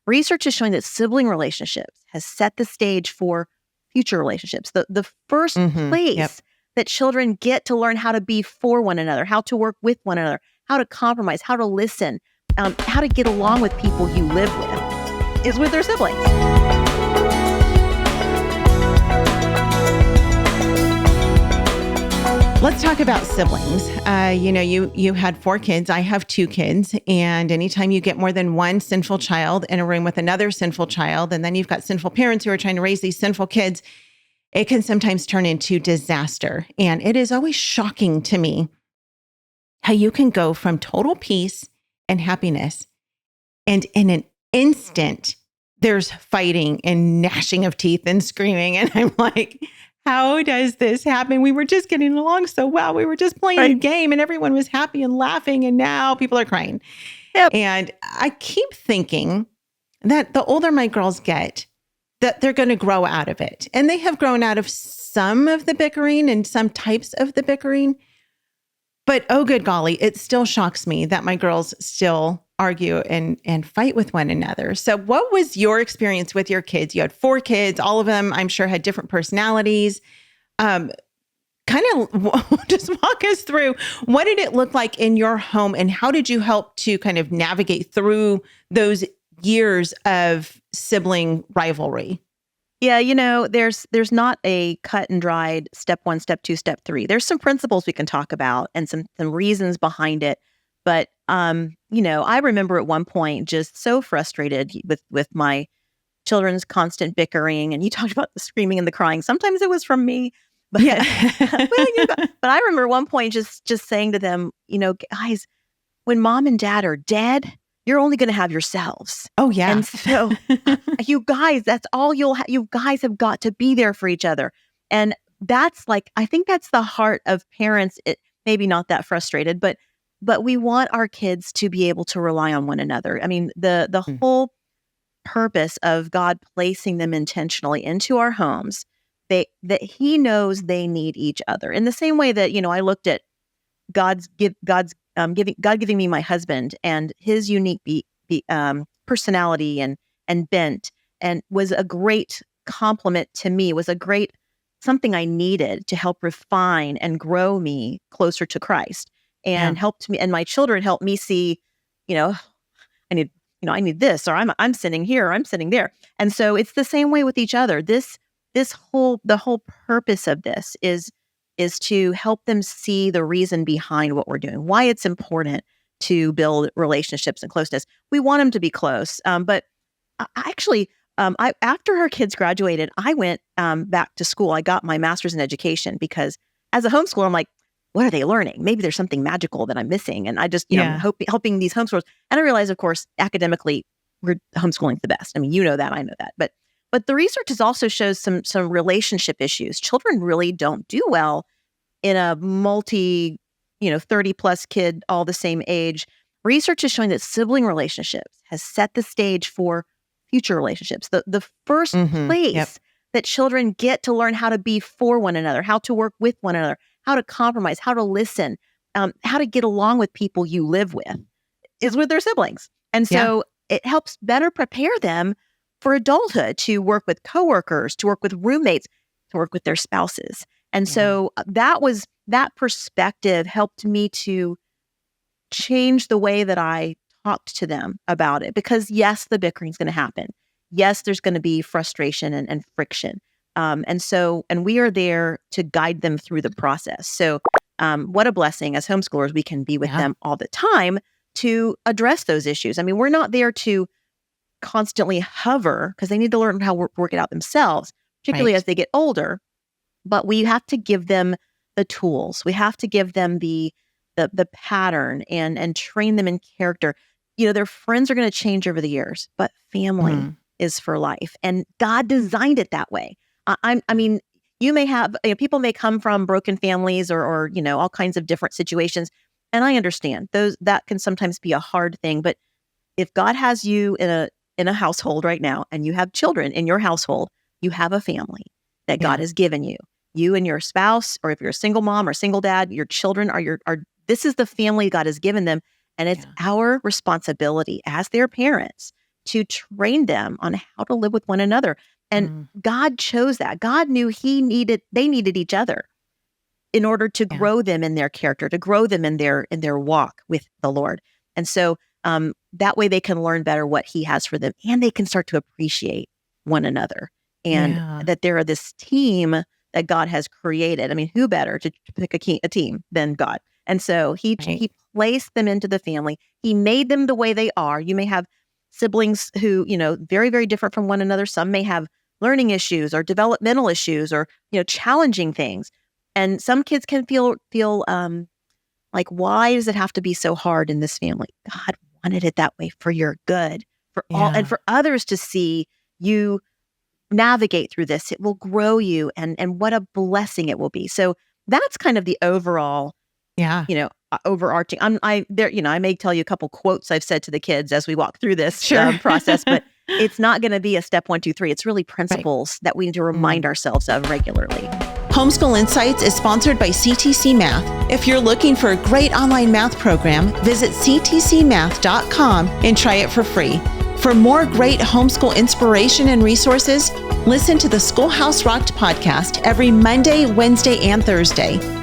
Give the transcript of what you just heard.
research is showing that sibling relationships has set the stage for future relationships. The first place that children get to learn how to be for one another, how to work with one another, how to compromise, how to listen, how to get along with people you live with, is with their siblings. Let's talk about siblings. You had 4 kids. I have 2 kids. And anytime you get more than one sinful child in a room with another sinful child, and then you've got sinful parents who are trying to raise these sinful kids, it can sometimes turn into disaster. And it is always shocking to me how you can go from total peace and happiness, and in an instant, there's fighting and gnashing of teeth and screaming. And I'm like, how does this happen? We were just getting along so well. We were just playing a game and everyone was happy and laughing, and now people are crying. Yep. And I keep thinking that the older my girls get, that they're going to grow out of it. And they have grown out of some of the bickering and some types of the bickering. But oh, good golly, it still shocks me that my girls still argue and fight with one another. So what was your experience with your kids? You had 4 kids. All of them, I'm sure, had different personalities. Kind of just walk us through, what did it look like in your home, and how did you help to kind of navigate through those years of sibling rivalry? Yeah, there's not a cut and dried step 1, step 2, step 3. There's some principles we can talk about and some reasons behind it. But, I remember at one point just so frustrated with my children's constant bickering. And you talked about the screaming and the crying. Sometimes it was from me. But, yeah. but I remember at one point just saying to them, guys, when mom and dad are dead, you're only going to have yourselves. Oh, yeah. And so you guys, that's all you guys have got to be there for each other. And that's I think that's the heart of parents. It maybe not that frustrated, but we want our kids to be able to rely on one another. I mean, the whole purpose of God placing them intentionally into our homes, that He knows they need each other. In the same way that, I looked at God giving me my husband and his unique personality and bent, and was a great compliment to me, was a great something I needed to help refine and grow me closer to Christ, and helped me, and my children helped me see, I need this, or I'm sitting here, or I'm sitting there. And so it's the same way with each other. The whole purpose of this is to help them see the reason behind what we're doing, why it's important to build relationships and closeness. We want them to be close. But after our kids graduated, I went back to school. I got my master's in education because as a homeschooler, I'm like, what are they learning? Maybe there's something magical that I'm missing. And I just, helping these homeschoolers. And I realized, of course, academically, we're homeschooling's the best. I mean, that, I know that. But the research also shows some relationship issues. Children really don't do well in a 30 plus kid, all the same age. Research is showing that sibling relationships has set the stage for future relationships. The first place that children get to learn how to be for one another, how to work with one another, how to compromise, how to listen, how to get along with people you live with, is with their siblings. And so it helps better prepare them for adulthood, to work with coworkers, to work with roommates, to work with their spouses. And so that perspective helped me to change the way that I talked to them about it. Because yes, the bickering is going to happen. Yes, there's going to be frustration and friction. And we are there to guide them through the process. So what a blessing as homeschoolers, we can be with them all the time to address those issues. I mean, we're not there to constantly hover, because they need to learn how to work it out themselves, particularly as they get older. But we have to give them the tools. We have to give them the pattern and train them in character. Their friends are going to change over the years, but family is for life. And God designed it that way. I mean, you may have, people may come from broken families or all kinds of different situations. And I understand that can sometimes be a hard thing. But if God has you in a household right now, and you have children in your household, you have a family that God has given you. You and your spouse, or if you're a single mom or single dad, your children are this is the family God has given them. And it's our responsibility as their parents to train them on how to live with one another. And God chose that. God knew they needed each other in order to grow them in their character, to grow them in their walk with the Lord. And so that way they can learn better what he has for them, and they can start to appreciate one another, and that they're this team that God has created. I mean, who better to pick a team than God? And so he placed them into the family. He made them the way they are. You may have siblings who, very, very different from one another. Some may have learning issues or developmental issues or, challenging things. And some kids can feel like, why does it have to be so hard in this family? God wanted it that way for your good, for all, and for others to see you navigate through this. It will grow you, and what a blessing it will be. So that's kind of the overall, overarching. I may tell you a couple quotes I've said to the kids as we walk through this process, but it's not going to be a step 1, 2, 3. It's really principles that we need to remind ourselves of regularly. Homeschool Insights is sponsored by CTC Math. If you're looking for a great online math program, visit ctcmath.com and try it for free. For more great homeschool inspiration and resources, listen to the Schoolhouse Rocked podcast every Monday, Wednesday, and Thursday.